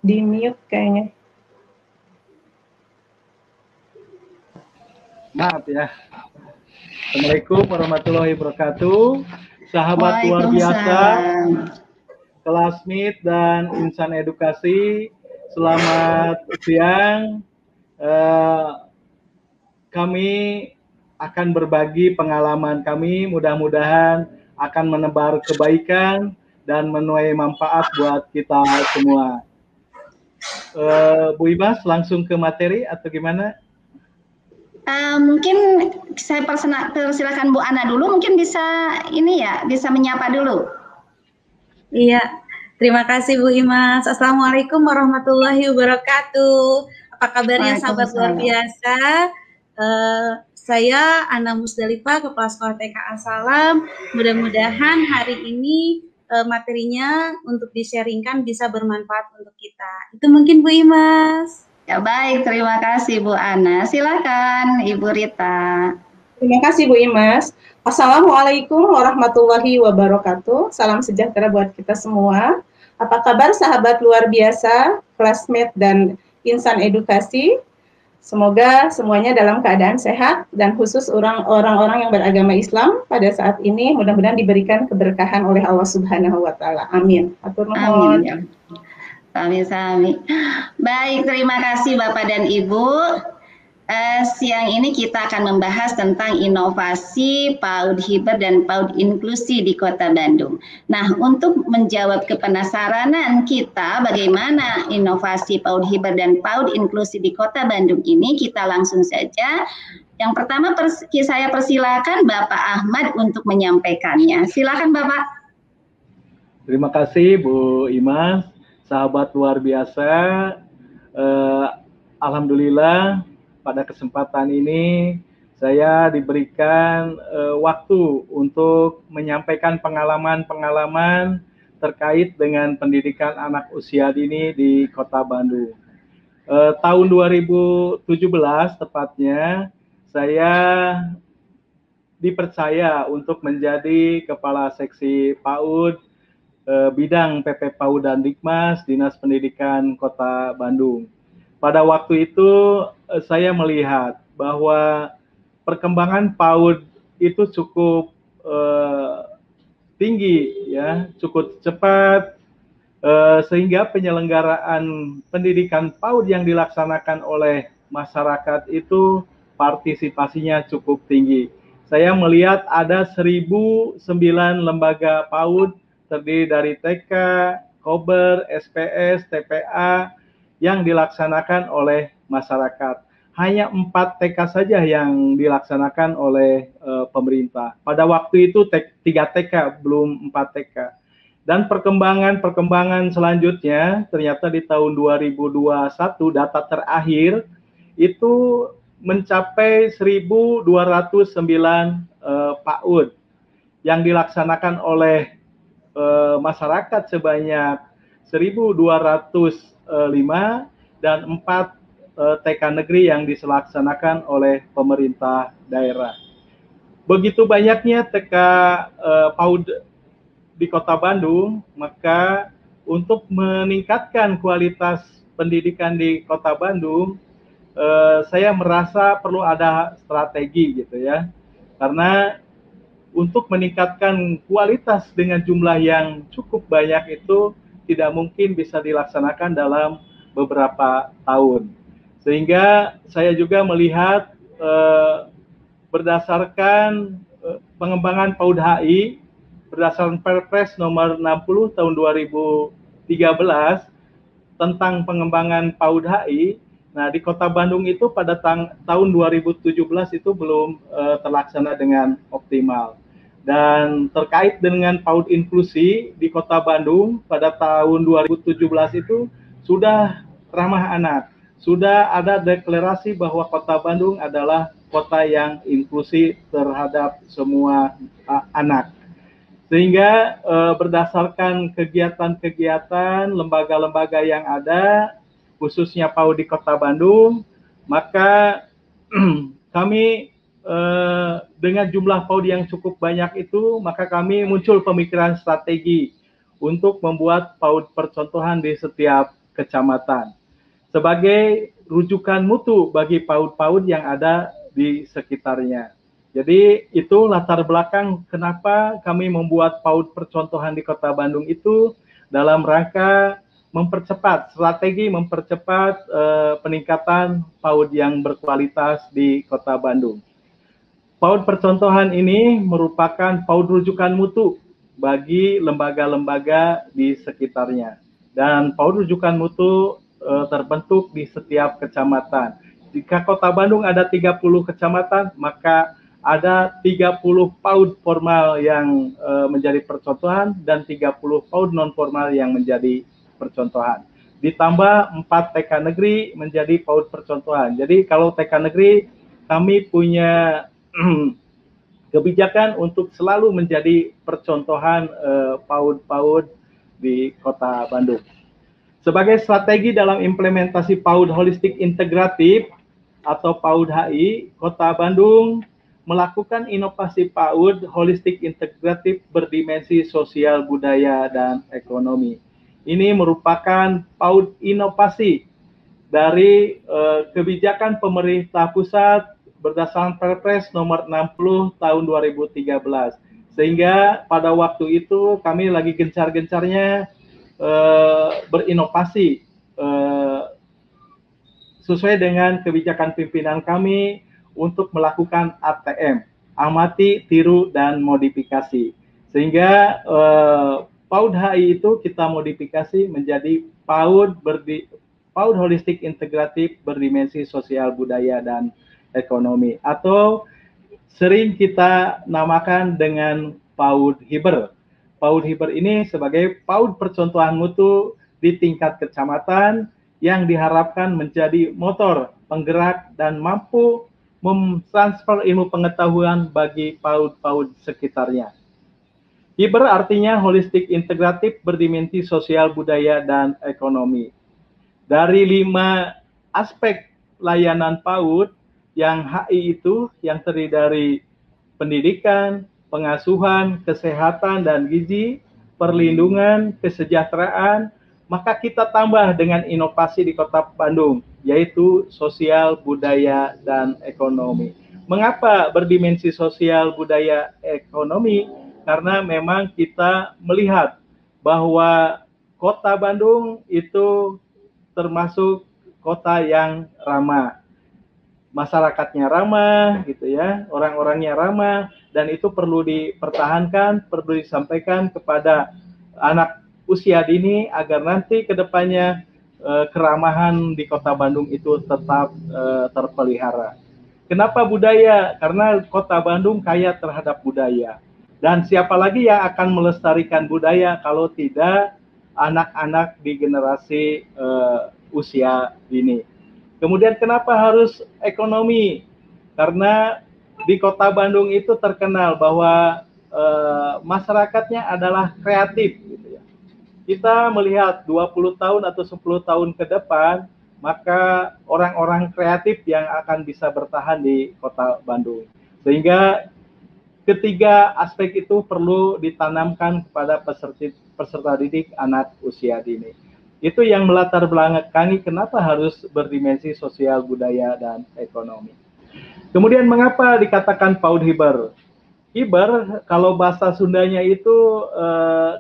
di mute kayaknya. Maaf ya. Assalamualaikum warahmatullahi wabarakatuh. Sahabat luar biasa, classmate dan insan edukasi, selamat siang. Kami akan berbagi pengalaman kami, mudah-mudahan akan menebar kebaikan dan menuai manfaat buat kita semua. Bu Ibas, langsung ke materi atau gimana? Mungkin saya persilakan Bu Ana dulu, mungkin bisa ini ya, bisa menyapa dulu. Iya, terima kasih Bu Imas. Assalamualaikum warahmatullahi wabarakatuh. Apa kabarnya sahabat luar biasa? Saya Ana Musdalifah, Kepala Sekolah TK As-Salam. Mudah-mudahan hari ini materinya untuk di-sharingkan bisa bermanfaat untuk kita. Itu mungkin Bu Imas. Ya baik, terima kasih Bu Ana. Silakan Ibu Rita. Terima kasih Bu Imas. Assalamualaikum warahmatullahi wabarakatuh. Salam sejahtera buat kita semua. Apa kabar sahabat luar biasa, classmate dan insan edukasi? Semoga semuanya dalam keadaan sehat dan khusus orang-orang yang beragama Islam pada saat ini mudah-mudahan diberikan keberkahan oleh Allah Subhanahu wa taala. Amin. Atur nuhun. Amin. Sami-sami. Baik, terima kasih Bapak dan Ibu. Siang ini kita akan membahas tentang inovasi PAUD Hiber dan PAUD Inklusi di Kota Bandung. Nah, untuk menjawab kepenasaranan kita bagaimana inovasi PAUD Hiber dan PAUD Inklusi di Kota Bandung ini, kita langsung saja. Yang pertama saya persilakan Bapak Ahmad untuk menyampaikannya. Silakan Bapak. Terima kasih Bu Imas, sahabat luar biasa. Alhamdulillah pada kesempatan ini saya diberikan waktu untuk menyampaikan pengalaman-pengalaman terkait dengan pendidikan anak usia dini di Kota Bandung. Tahun 2017 tepatnya saya dipercaya untuk menjadi Kepala Seksi PAUD bidang PP PAUD dan Dikmas Dinas Pendidikan Kota Bandung. Pada waktu itu saya melihat bahwa perkembangan PAUD itu cukup tinggi, ya, cukup cepat, sehingga penyelenggaraan pendidikan PAUD yang dilaksanakan oleh masyarakat itu partisipasinya cukup tinggi. Saya melihat ada 1.009 lembaga PAUD terdiri dari TK, Kober, SPS, TPA, yang dilaksanakan oleh masyarakat. Hanya 4 TK saja yang dilaksanakan oleh pemerintah. Pada waktu itu 3 TK, belum 4 TK. Dan perkembangan selanjutnya, ternyata di tahun 2021, data terakhir, itu mencapai 1.209 PAUD yang dilaksanakan oleh masyarakat sebanyak 1.205 dan 4 TK negeri yang dilaksanakan oleh pemerintah daerah. Begitu banyaknya TK PAUD di Kota Bandung, maka untuk meningkatkan kualitas pendidikan di Kota Bandung, saya merasa perlu ada strategi gitu ya. Karena untuk meningkatkan kualitas dengan jumlah yang cukup banyak itu tidak mungkin bisa dilaksanakan dalam beberapa tahun. Sehingga saya juga melihat berdasarkan pengembangan PAUD HI, berdasarkan Perpres nomor 60 tahun 2013 tentang pengembangan PAUD HI, nah di Kota Bandung itu pada tahun 2017 itu belum terlaksana dengan optimal. Dan terkait dengan PAUD inklusi di Kota Bandung pada tahun 2017 itu sudah ramah anak. Sudah ada deklarasi bahwa Kota Bandung adalah kota yang inklusi terhadap semua anak. Sehingga berdasarkan kegiatan-kegiatan lembaga-lembaga yang ada, khususnya PAUD di Kota Bandung, maka kami dengan jumlah PAUD yang cukup banyak itu, maka kami muncul pemikiran strategi untuk membuat PAUD percontohan di setiap kecamatan sebagai rujukan mutu bagi PAUD-PAUD yang ada di sekitarnya. Jadi itu latar belakang kenapa kami membuat PAUD percontohan di Kota Bandung itu dalam rangka strategi mempercepat peningkatan PAUD yang berkualitas di Kota Bandung. PAUD percontohan ini merupakan PAUD rujukan mutu bagi lembaga-lembaga di sekitarnya. Dan PAUD rujukan mutu terbentuk di setiap kecamatan. Jika Kota Bandung ada 30 kecamatan, maka ada 30 PAUD formal yang menjadi percontohan dan 30 PAUD non formal yang menjadi percontohan. Ditambah 4 TK negeri menjadi PAUD percontohan. Jadi kalau TK negeri kami punya kebijakan untuk selalu menjadi percontohan PAUD-PAUD di Kota Bandung. Sebagai strategi dalam implementasi PAUD holistik integratif atau PAUD HI, Kota Bandung melakukan inovasi PAUD holistik integratif berdimensi sosial, budaya, dan ekonomi. Ini merupakan PAUD inovasi dari kebijakan pemerintah pusat berdasarkan Perpres nomor 60 tahun 2013. Sehingga pada waktu itu kami lagi gencar-gencarnya berinovasi sesuai dengan kebijakan pimpinan kami untuk melakukan ATM, amati, tiru, dan modifikasi. Sehingga PAUD HI itu kita modifikasi menjadi PAUD holistik integratif berdimensi sosial, budaya, dan ekonomi, atau sering kita namakan dengan PAUD Hiber. PAUD Hiber ini sebagai PAUD percontohan mutu di tingkat kecamatan yang diharapkan menjadi motor penggerak dan mampu mentransfer ilmu pengetahuan bagi PAUD-PAUD sekitarnya. Hiber artinya holistik integratif berdimensi sosial, budaya, dan ekonomi. Dari 5 aspek layanan PAUD yang HI itu yang terdiri dari pendidikan, pengasuhan, kesehatan dan gizi, perlindungan, kesejahteraan, maka kita tambah dengan inovasi di Kota Bandung, yaitu sosial, budaya, dan ekonomi. Mengapa berdimensi sosial, budaya, ekonomi? Karena memang kita melihat bahwa Kota Bandung itu termasuk kota yang ramah. Masyarakatnya ramah, gitu ya, orang-orangnya ramah, dan itu perlu dipertahankan, perlu disampaikan kepada anak usia dini agar nanti ke depannya keramahan di Kota Bandung itu tetap terpelihara. Kenapa budaya? Karena Kota Bandung kaya terhadap budaya. Dan siapa lagi yang akan melestarikan budaya kalau tidak anak-anak di generasi usia dini. Kemudian kenapa harus ekonomi? Karena di Kota Bandung itu terkenal bahwa masyarakatnya adalah kreatif. Gitu ya. Kita melihat 20 tahun atau 10 tahun ke depan, maka orang-orang kreatif yang akan bisa bertahan di Kota Bandung. Sehingga ketiga aspek itu perlu ditanamkan kepada peserta didik anak usia dini. Itu yang melatar belakangi kenapa harus berdimensi sosial, budaya, dan ekonomi. Kemudian mengapa dikatakan PAUD Hiber? Hiber kalau bahasa Sundanya itu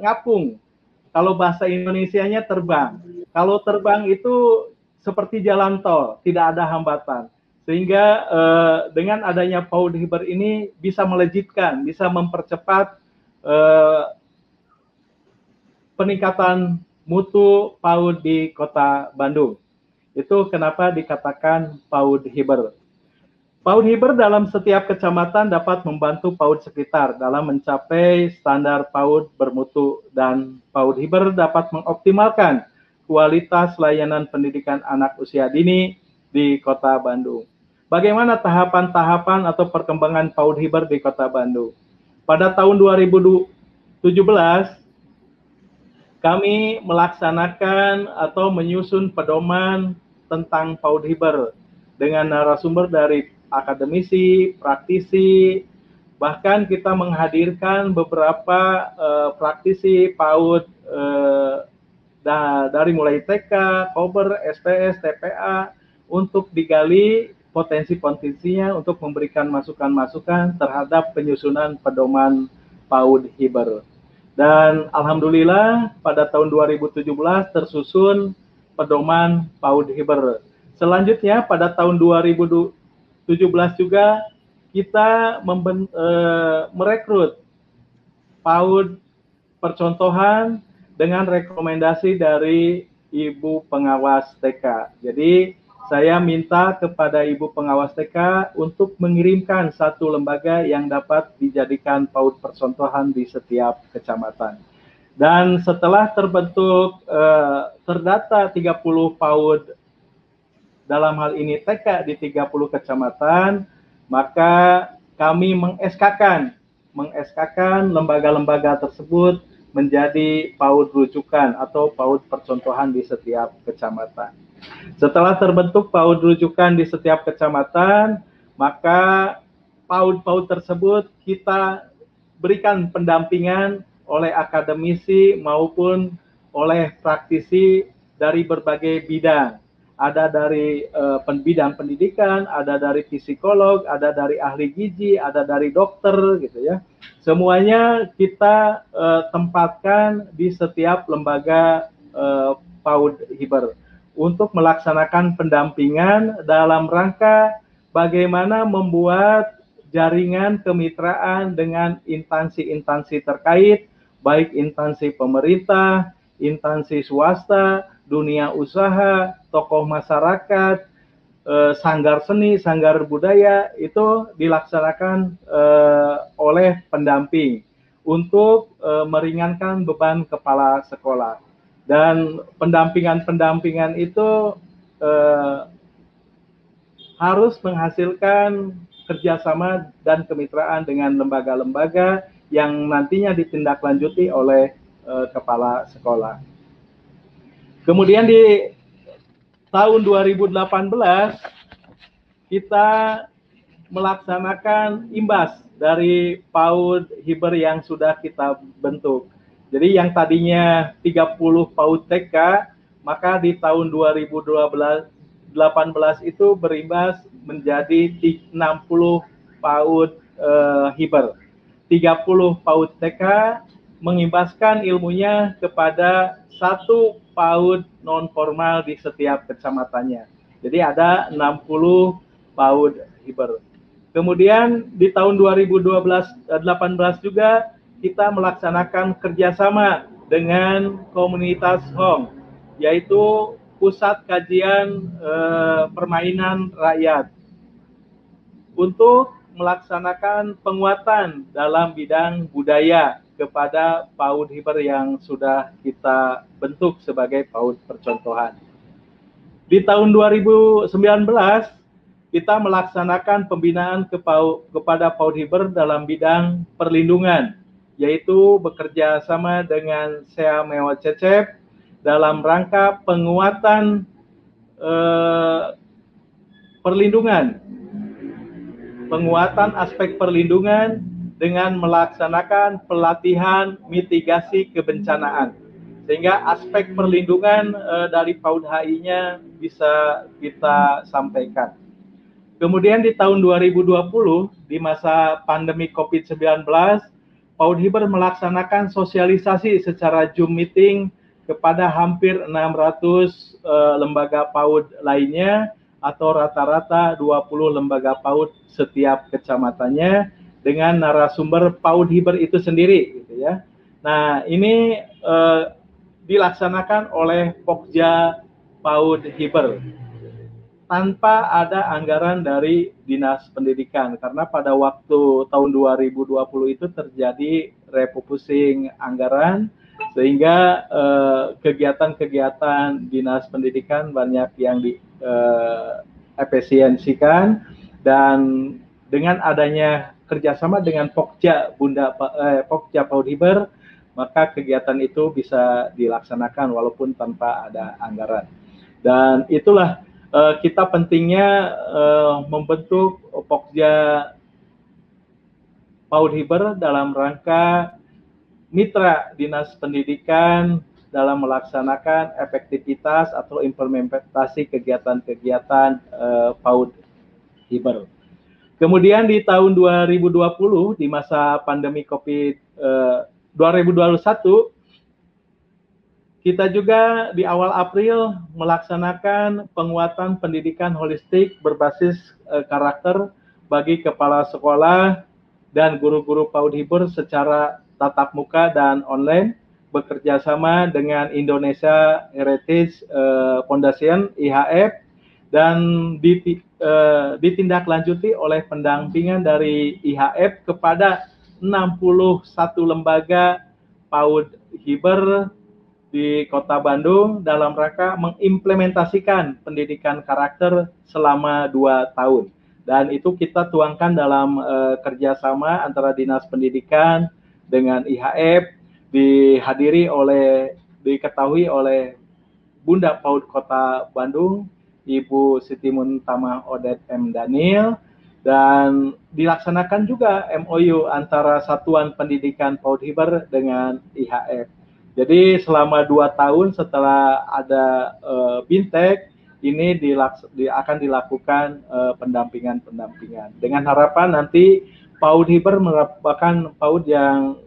ngapung, kalau bahasa Indonesianya terbang. Kalau terbang itu seperti jalan tol, tidak ada hambatan. Sehingga dengan adanya PAUD Hiber ini bisa melejitkan, bisa mempercepat peningkatan mutu PAUD di Kota Bandung. Itu kenapa dikatakan PAUD Hiber. PAUD Hiber dalam setiap kecamatan dapat membantu PAUD sekitar dalam mencapai standar PAUD bermutu, dan PAUD Hiber dapat mengoptimalkan kualitas layanan pendidikan anak usia dini di Kota Bandung. Bagaimana tahapan-tahapan atau perkembangan PAUD Hiber di Kota Bandung? Pada tahun 2017, kami melaksanakan atau menyusun pedoman tentang PAUD Hiber dengan narasumber dari akademisi, praktisi, bahkan kita menghadirkan beberapa praktisi PAUD dari mulai TK, Kober, SPS, TPA untuk digali potensi-potensinya untuk memberikan masukan-masukan terhadap penyusunan pedoman PAUD Hiber. Dan alhamdulillah pada tahun 2017 tersusun pedoman PAUD Hiber. Selanjutnya pada tahun 2017 juga kita merekrut PAUD percontohan dengan rekomendasi dari Ibu Pengawas TK. Jadi saya minta kepada Ibu Pengawas TK untuk mengirimkan satu lembaga yang dapat dijadikan PAUD percontohan di setiap kecamatan. Dan setelah terbentuk terdata 30 PAUD dalam hal ini TK di 30 kecamatan, maka kami meng-SK-kan lembaga-lembaga tersebut menjadi PAUD rujukan atau PAUD percontohan di setiap kecamatan. Setelah terbentuk PAUD rujukan di setiap kecamatan, maka PAUD-PAUD tersebut kita berikan pendampingan oleh akademisi maupun oleh praktisi dari berbagai bidang. Ada dari bidang pendidikan, ada dari psikolog, ada dari ahli gizi, ada dari dokter, gitu ya. Semuanya kita tempatkan di setiap lembaga PAUD Hiber untuk melaksanakan pendampingan dalam rangka bagaimana membuat jaringan kemitraan dengan instansi-instansi terkait, baik instansi pemerintah, instansi swasta, dunia usaha, tokoh masyarakat, sanggar seni, sanggar budaya, itu dilaksanakan oleh pendamping untuk meringankan beban kepala sekolah. Dan pendampingan-pendampingan itu harus menghasilkan kerjasama dan kemitraan dengan lembaga-lembaga yang nantinya ditindaklanjuti oleh kepala sekolah. Kemudian di tahun 2018 kita melaksanakan imbas dari PAUD Hiber yang sudah kita bentuk. Jadi yang tadinya 30 PAUD TK, maka di tahun 2018 itu berimbas menjadi 60 PAUD Hiber. 30 PAUD TK mengimbaskan ilmunya kepada 1 PAUD non formal di setiap kecamatannya. Jadi ada 60 PAUD Hiber. Kemudian di tahun 2018 juga kita melaksanakan kerjasama dengan komunitas Hong, yaitu Pusat Kajian Permainan Rakyat, untuk melaksanakan penguatan dalam bidang budaya kepada PAUD Hiber yang sudah kita bentuk sebagai PAUD percontohan. Di tahun 2019 kita melaksanakan pembinaan kepada PAUD Hiber dalam bidang perlindungan, yaitu bekerja sama dengan SEA Mewah Cecep dalam rangka penguatan penguatan aspek perlindungan dengan melaksanakan pelatihan mitigasi kebencanaan, sehingga aspek perlindungan dari PAUD HI-nya bisa kita sampaikan. Kemudian di tahun 2020, di masa pandemi COVID-19, PAUD Hiber melaksanakan sosialisasi secara Zoom meeting kepada hampir 600 lembaga PAUD lainnya, atau rata-rata 20 lembaga PAUD setiap kecamatannya, dengan narasumber PAUD Hiber itu sendiri, gitu ya. Nah, ini dilaksanakan oleh Pokja PAUD Hiber tanpa ada anggaran dari Dinas Pendidikan, karena pada waktu tahun 2020 itu terjadi refocusing anggaran, sehingga kegiatan-kegiatan Dinas Pendidikan banyak yang diefisiensikan, dan dengan adanya kerjasama dengan Pokja PAUD Hiber, maka kegiatan itu bisa dilaksanakan walaupun tanpa ada anggaran. Dan itulah kita pentingnya membentuk Pokja PAUD Hiber dalam rangka mitra Dinas Pendidikan dalam melaksanakan efektivitas atau implementasi kegiatan-kegiatan PAUD Hiber. Kemudian di tahun 2020 di masa pandemi COVID 2021, kita juga di awal April melaksanakan penguatan pendidikan holistik berbasis karakter bagi kepala sekolah dan guru-guru PAUD Hiber secara tatap muka dan online, bekerja sama dengan Indonesia Heritage Foundation (IHF) dan ditindaklanjuti oleh pendampingan dari IHF kepada 61 lembaga PAUD Hiber di Kota Bandung dalam rangka mengimplementasikan pendidikan karakter selama 2 tahun. Dan itu kita tuangkan dalam kerjasama antara Dinas Pendidikan dengan IHF, diketahui oleh Bunda PAUD Kota Bandung, Ibu Siti Muntamah Odet M. Daniel, dan dilaksanakan juga MOU antara Satuan Pendidikan PAUD Hiber dengan IHF. Jadi selama 2 tahun setelah ada Bintek, ini akan dilakukan pendampingan dengan harapan nanti PAUD Hiber merupakan PAUD yang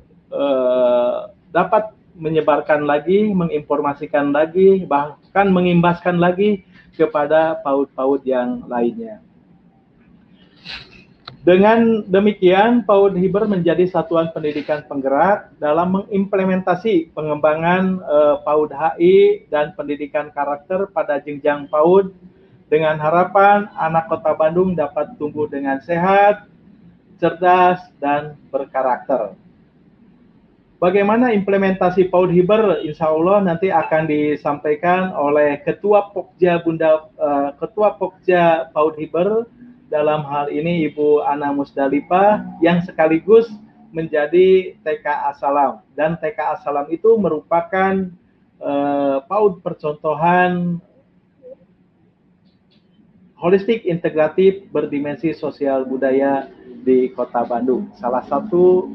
dapat menyebarkan lagi, menginformasikan lagi, bahkan mengimbaskan lagi kepada PAUD-PAUD yang lainnya. Dengan demikian, PAUD Hiber menjadi satuan pendidikan penggerak dalam mengimplementasi pengembangan PAUD HI dan pendidikan karakter pada jenjang PAUD dengan harapan anak Kota Bandung dapat tumbuh dengan sehat, cerdas, dan berkarakter. Bagaimana implementasi PAUD Hiber, insya Allah nanti akan disampaikan oleh Ketua Pokja PAUD Hiber, dalam hal ini Ibu Ana Musdalifah, yang sekaligus menjadi TK As-Salam. Dan TK As-Salam itu merupakan PAUD percontohan holistik integratif berdimensi sosial budaya di Kota Bandung. Salah satu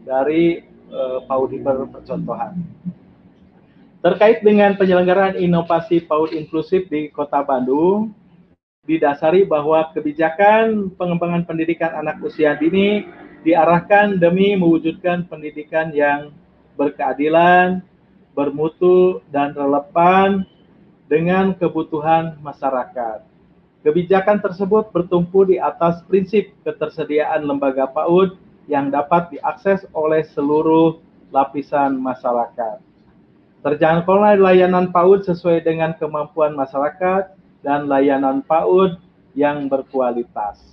dari PAUD Hiber percontohan. Terkait dengan penyelenggaraan inovasi PAUD inklusif di Kota Bandung, didasari bahwa kebijakan pengembangan pendidikan anak usia dini diarahkan demi mewujudkan pendidikan yang berkeadilan, bermutu, dan relevan dengan kebutuhan masyarakat. Kebijakan tersebut bertumpu di atas prinsip ketersediaan lembaga PAUD yang dapat diakses oleh seluruh lapisan masyarakat. Terjangkaulah layanan PAUD sesuai dengan kemampuan masyarakat dan layanan PAUD yang berkualitas.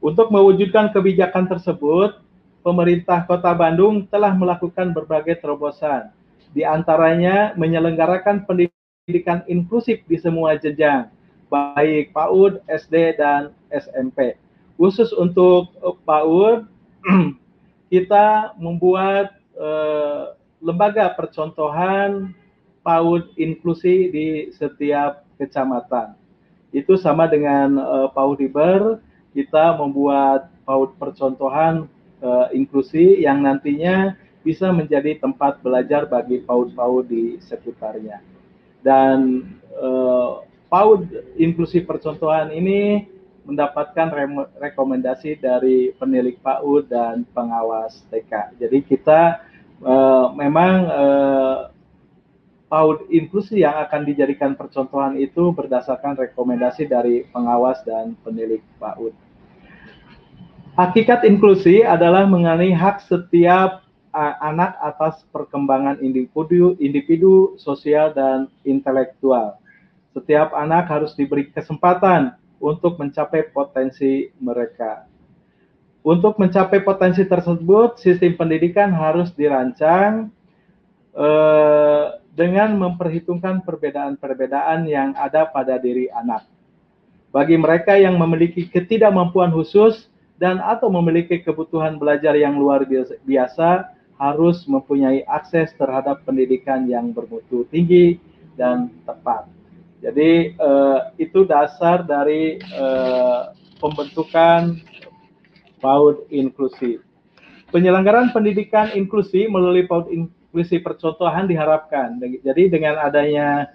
Untuk mewujudkan kebijakan tersebut, pemerintah Kota Bandung telah melakukan berbagai terobosan, di antaranya menyelenggarakan pendidikan inklusif di semua jenjang, baik PAUD, SD, dan SMP. Khusus untuk PAUD, kita membuat lembaga percontohan PAUD inklusi di setiap kecamatan. Itu sama dengan PAUD Hiber, kita membuat PAUD percontohan inklusi yang nantinya bisa menjadi tempat belajar bagi PAUD-PAUD di sekitarnya. Dan PAUD inklusi percontohan ini mendapatkan rekomendasi dari penilik PAUD dan pengawas TK. Jadi kita memang PAUD inklusi yang akan dijadikan percontohan itu berdasarkan rekomendasi dari pengawas dan penilik PAUD. Hakikat inklusi adalah mengenai hak setiap anak atas perkembangan individu, sosial, dan intelektual. Setiap anak harus diberi kesempatan untuk mencapai potensi mereka. Untuk mencapai potensi tersebut, sistem pendidikan harus dirancang dengan memperhitungkan perbedaan-perbedaan yang ada pada diri anak. Bagi mereka yang memiliki ketidakmampuan khusus dan atau memiliki kebutuhan belajar yang luar biasa, harus mempunyai akses terhadap pendidikan yang bermutu tinggi dan tepat. Jadi itu dasar dari pembentukan PAUD inklusi. Penyelenggaraan pendidikan inklusi melalui PAUD inklusi percontohan diharapkan. Jadi dengan adanya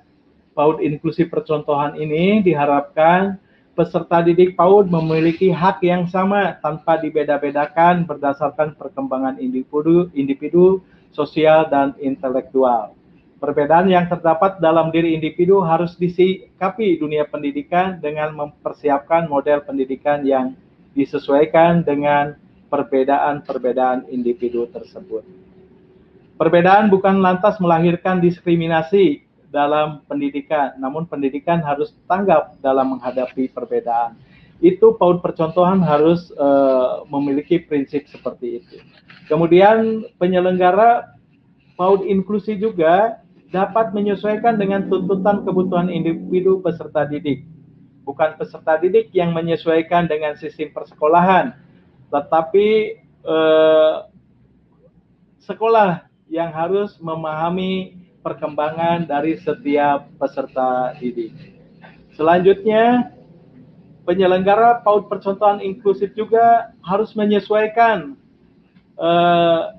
PAUD inklusi percontohan ini diharapkan peserta didik PAUD memiliki hak yang sama tanpa dibeda-bedakan berdasarkan perkembangan individu, sosial, dan intelektual. Perbedaan yang terdapat dalam diri individu harus disikapi dunia pendidikan dengan mempersiapkan model pendidikan yang disesuaikan dengan perbedaan-perbedaan individu tersebut. Perbedaan bukan lantas melahirkan diskriminasi dalam pendidikan, namun pendidikan harus tanggap dalam menghadapi perbedaan. Itu PAUD percontohan harus memiliki prinsip seperti itu. Kemudian penyelenggara PAUD inklusi juga dapat menyesuaikan dengan tuntutan kebutuhan individu peserta didik. Bukan peserta didik yang menyesuaikan dengan sistem persekolahan, tetapi sekolah yang harus memahami perkembangan dari setiap peserta didik. Selanjutnya, penyelenggara PAUD percontohan inklusif juga harus menyesuaikan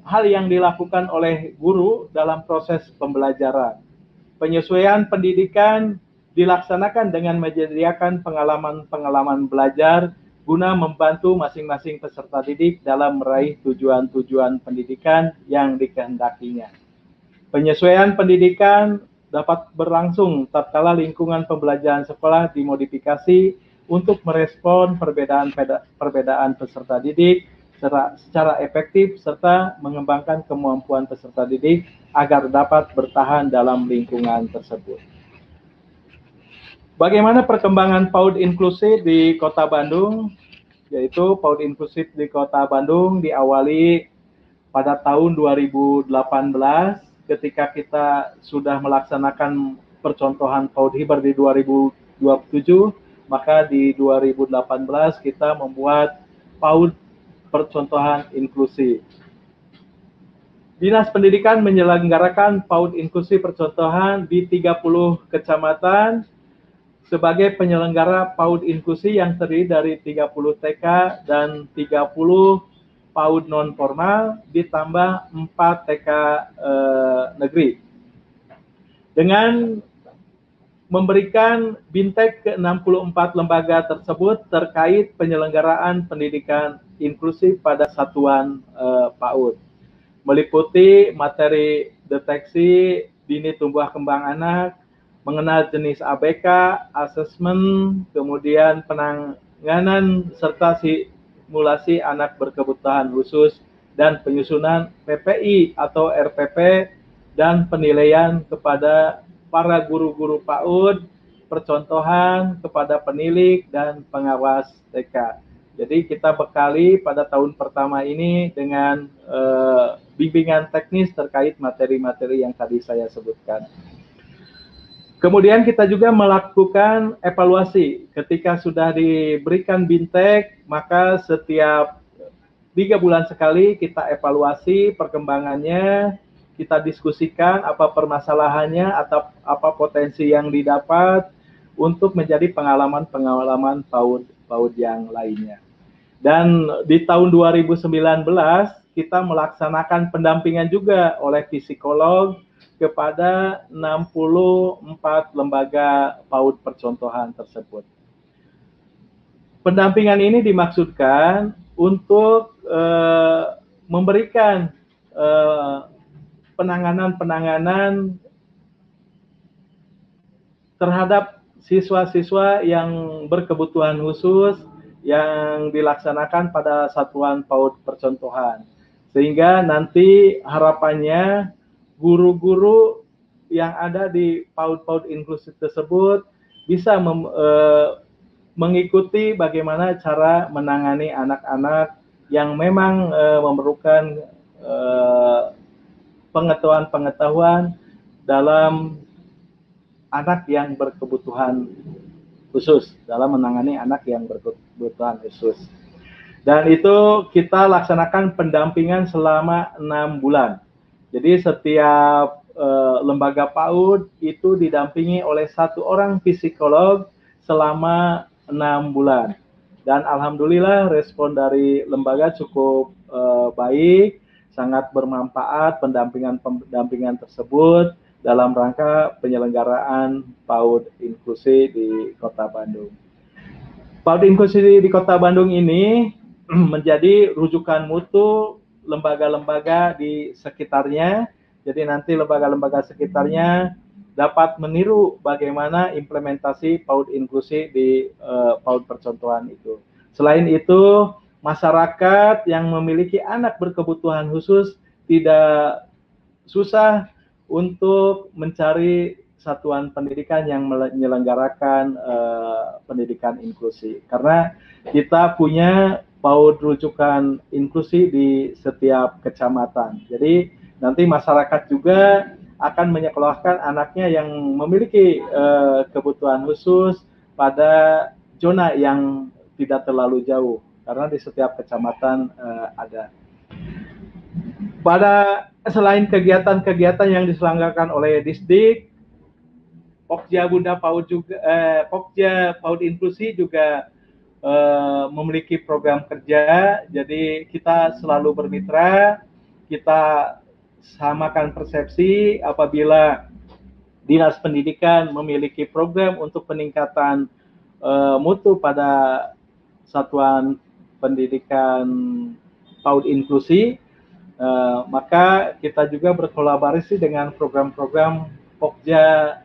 hal yang dilakukan oleh guru dalam proses pembelajaran. Penyesuaian pendidikan dilaksanakan dengan menyediakan pengalaman-pengalaman belajar guna membantu masing-masing peserta didik dalam meraih tujuan-tujuan pendidikan yang dikehendakinya. Penyesuaian pendidikan dapat berlangsung tatkala lingkungan pembelajaran sekolah dimodifikasi untuk merespon perbedaan peserta didik secara efektif serta mengembangkan kemampuan peserta didik agar dapat bertahan dalam lingkungan tersebut. Bagaimana perkembangan PAUD inklusif di Kota Bandung? Yaitu PAUD inklusif di Kota Bandung diawali pada tahun 2018 ketika kita sudah melaksanakan percontohan PAUD Hiber di 2027, maka di 2018 kita membuat PAUD percontohan inklusi. Dinas Pendidikan menyelenggarakan PAUD inklusi percontohan di 30 kecamatan sebagai penyelenggara PAUD inklusi yang terdiri dari 30 TK dan 30 PAUD non formal ditambah 4 TK negeri. Dengan memberikan bintek ke 64 lembaga tersebut terkait penyelenggaraan pendidikan inklusif pada satuan PAUD, meliputi materi deteksi dini tumbuh kembang anak, mengenal jenis ABK, asesmen, kemudian penanganan serta simulasi anak berkebutuhan khusus, dan penyusunan PPI atau RPP, dan penilaian kepada para guru-guru PAUD, percontohan kepada penilik dan pengawas TK. Jadi kita bekali pada tahun pertama ini dengan bimbingan teknis terkait materi-materi yang tadi saya sebutkan. Kemudian kita juga melakukan evaluasi. Ketika sudah diberikan bintek, maka setiap 3 bulan sekali kita evaluasi perkembangannya, kita diskusikan apa permasalahannya atau apa potensi yang didapat untuk menjadi pengalaman-pengalaman PAUD yang lainnya. Dan di tahun 2019 kita melaksanakan pendampingan juga oleh psikolog kepada 64 lembaga PAUD percontohan tersebut. Pendampingan ini dimaksudkan untuk memberikan penanganan terhadap siswa-siswa yang berkebutuhan khusus yang dilaksanakan pada satuan PAUD percontohan. Sehingga nanti harapannya guru-guru yang ada di PAUD-PAUD inklusif tersebut bisa mengikuti bagaimana cara menangani anak-anak yang memang memerlukan pengetahuan-pengetahuan dalam anak yang berkebutuhan khusus, dalam menangani anak yang berkebutuhan khusus. Dan itu kita laksanakan pendampingan selama 6 bulan. Jadi setiap lembaga PAUD itu didampingi oleh 1 orang psikolog selama 6 bulan. Dan alhamdulillah respon dari lembaga cukup baik, sangat bermanfaat pendampingan tersebut dalam rangka penyelenggaraan PAUD inklusi di Kota Bandung. PAUD inklusi di Kota Bandung ini menjadi rujukan mutu lembaga-lembaga di sekitarnya. Jadi nanti lembaga-lembaga sekitarnya dapat meniru bagaimana implementasi PAUD inklusi di PAUD percontohan itu. Selain itu, masyarakat yang memiliki anak berkebutuhan khusus tidak susah untuk mencari satuan pendidikan yang menyelenggarakan pendidikan inklusi. Karena kita punya PAUD rujukan inklusi di setiap kecamatan. Jadi nanti masyarakat juga akan menyekolahkan anaknya yang memiliki kebutuhan khusus pada zona yang tidak terlalu jauh. Karena di setiap kecamatan ada. Selain kegiatan-kegiatan yang diselenggarakan oleh Disdik, Pokja Bunda PAUD juga, Pokja PAUD inklusi juga memiliki program kerja. Jadi kita selalu bermitra, kita samakan persepsi apabila Dinas Pendidikan memiliki program untuk peningkatan mutu pada satuan pendidikan PAUD inklusi, maka kita juga berkolaborasi dengan program-program Pokja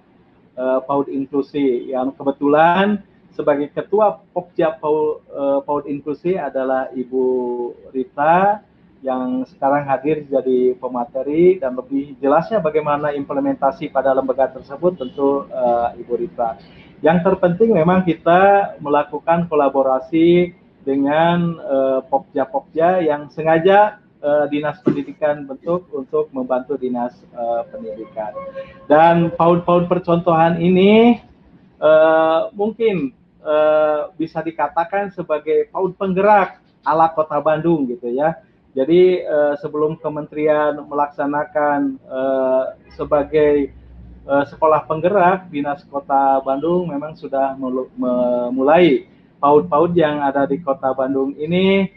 PAUD inklusi, yang kebetulan sebagai ketua Pokja PAUD inklusi adalah Ibu Rita, yang sekarang hadir jadi pemateri, dan lebih jelasnya bagaimana implementasi pada lembaga tersebut tentu Ibu Rita. Yang terpenting memang kita melakukan kolaborasi dengan Pokja-Pokja yang sengaja Dinas Pendidikan bentuk untuk membantu Dinas Pendidikan. Dan PAUD-PAUD percontohan ini mungkin bisa dikatakan sebagai PAUD penggerak ala Kota Bandung gitu ya. Jadi sebelum kementerian melaksanakan sebagai sekolah penggerak, Dinas Kota Bandung memang sudah memulai PAUD-PAUD yang ada di Kota Bandung ini,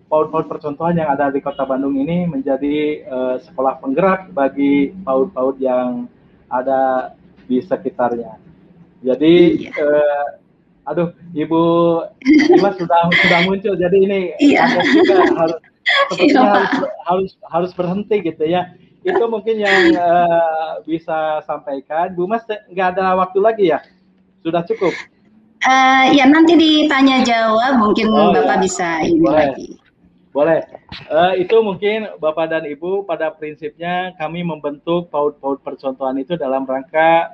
PAUD-PAUD percontohan yang ada di Kota Bandung ini menjadi sekolah penggerak bagi PAUD-PAUD yang ada di sekitarnya. Jadi, aduh, Ibu Dimas sudah muncul, jadi ini juga harus berhenti gitu ya. Itu mungkin yang bisa sampaikan. Bu Mas, nggak ada waktu lagi ya? Sudah cukup? Ya nanti ditanya jawab mungkin Bapak bisa ini lagi. Boleh. Itu mungkin Bapak dan Ibu pada prinsipnya kami membentuk PAUD-PAUD percontohan itu dalam rangka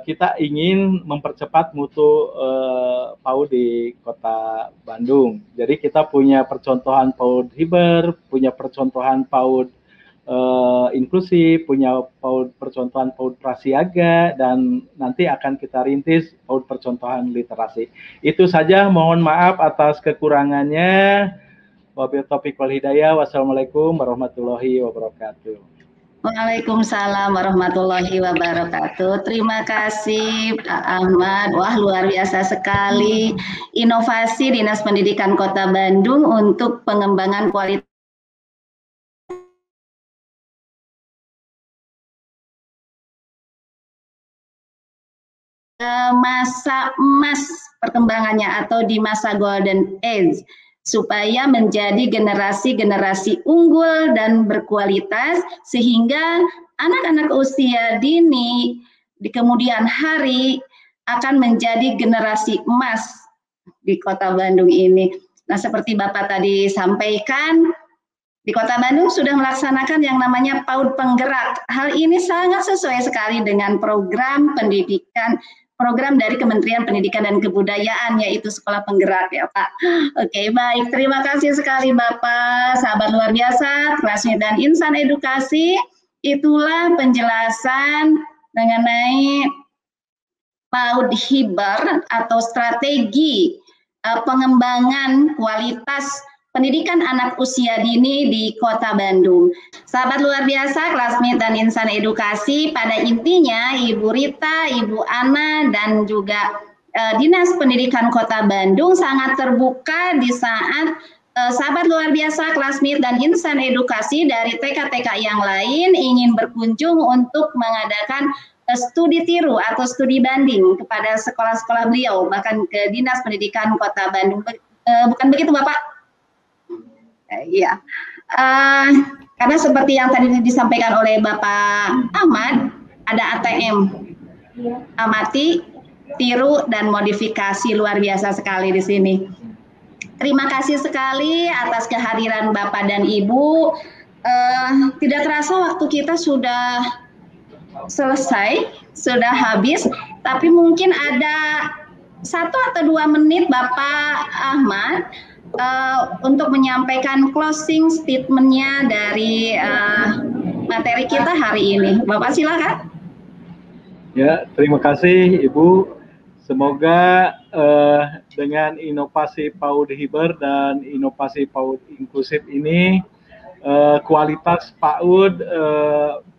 kita ingin mempercepat mutu PAUD di Kota Bandung. Jadi kita punya percontohan PAUD Hiber, punya percontohan PAUD inklusi, punya PAUD percontohan PAUD Prasiaga, dan nanti akan kita rintis PAUD percontohan literasi. Itu saja, mohon maaf atas kekurangannya. Wabillahi taufiq wal hidayah. Wassalamualaikum warahmatullahi wabarakatuh. Waalaikumsalam warahmatullahi wabarakatuh. Terima kasih Pak Ahmad. Wah, luar biasa sekali inovasi Dinas Pendidikan Kota Bandung untuk pengembangan kualitas masa emas perkembangannya atau di masa golden age, supaya menjadi generasi-generasi unggul dan berkualitas, sehingga anak-anak usia dini di kemudian hari akan menjadi generasi emas di Kota Bandung ini. Nah, seperti Bapak tadi sampaikan, di Kota Bandung sudah melaksanakan yang namanya PAUD penggerak. Hal ini sangat sesuai sekali dengan program pendidikan, program dari Kementerian Pendidikan dan Kebudayaan, yaitu Sekolah Penggerak ya Pak. Oke, baik. Terima kasih sekali Bapak, sahabat luar biasa, Klasmit dan Insan Edukasi. Itulah penjelasan mengenai PAUD Hiber atau strategi pengembangan kualitas pendidikan anak usia dini di Kota Bandung. Sahabat luar biasa, Klasmit dan Insan Edukasi, pada intinya Ibu Rita, Ibu Ana, dan juga Dinas Pendidikan Kota Bandung sangat terbuka di saat sahabat luar biasa, Classmate dan insan edukasi dari TK-TK yang lain ingin berkunjung untuk mengadakan studi tiru atau studi banding kepada sekolah-sekolah beliau, bahkan ke Dinas Pendidikan Kota Bandung. Bukan begitu, Bapak? Iya. Karena seperti yang tadi disampaikan oleh Bapak Ahmad, ada ATM, amati, tiru, dan modifikasi. Luar biasa sekali di sini. Terima kasih sekali atas kehadiran Bapak dan Ibu. Tidak terasa waktu kita sudah selesai, sudah habis, tapi mungkin ada 1 atau 2 menit Bapak Ahmad untuk menyampaikan closing statement-nya dari materi kita hari ini. Bapak silakan. Ya, terima kasih Ibu. Semoga dengan inovasi PAUD Hiber dan inovasi PAUD inklusif ini kualitas PAUD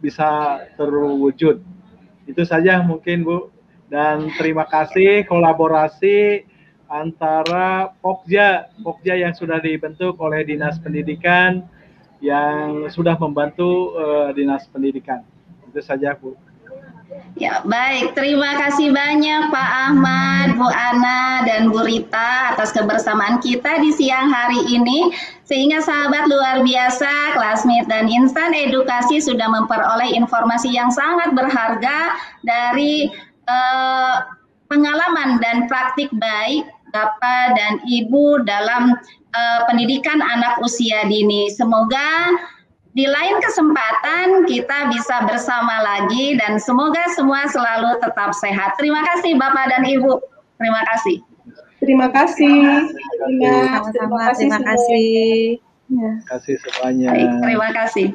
bisa terwujud. Itu saja mungkin Bu. Dan terima kasih kolaborasi antara Pokja yang sudah dibentuk oleh Dinas Pendidikan yang sudah membantu Dinas Pendidikan. Itu saja Bu. Ya, baik. Terima kasih banyak Pak Ahmad, Bu Ana, dan Bu Rita atas kebersamaan kita di siang hari ini. Sehingga sahabat luar biasa, Classmate dan insan edukasi sudah memperoleh informasi yang sangat berharga dari pengalaman dan praktik baik Bapak dan Ibu dalam pendidikan anak usia dini. Semoga di lain kesempatan kita bisa bersama lagi dan semoga semua selalu tetap sehat. Terima kasih Bapak dan Ibu. Terima kasih. Terima kasih. Terima kasih. Terima kasih semuanya. Baik, terima kasih.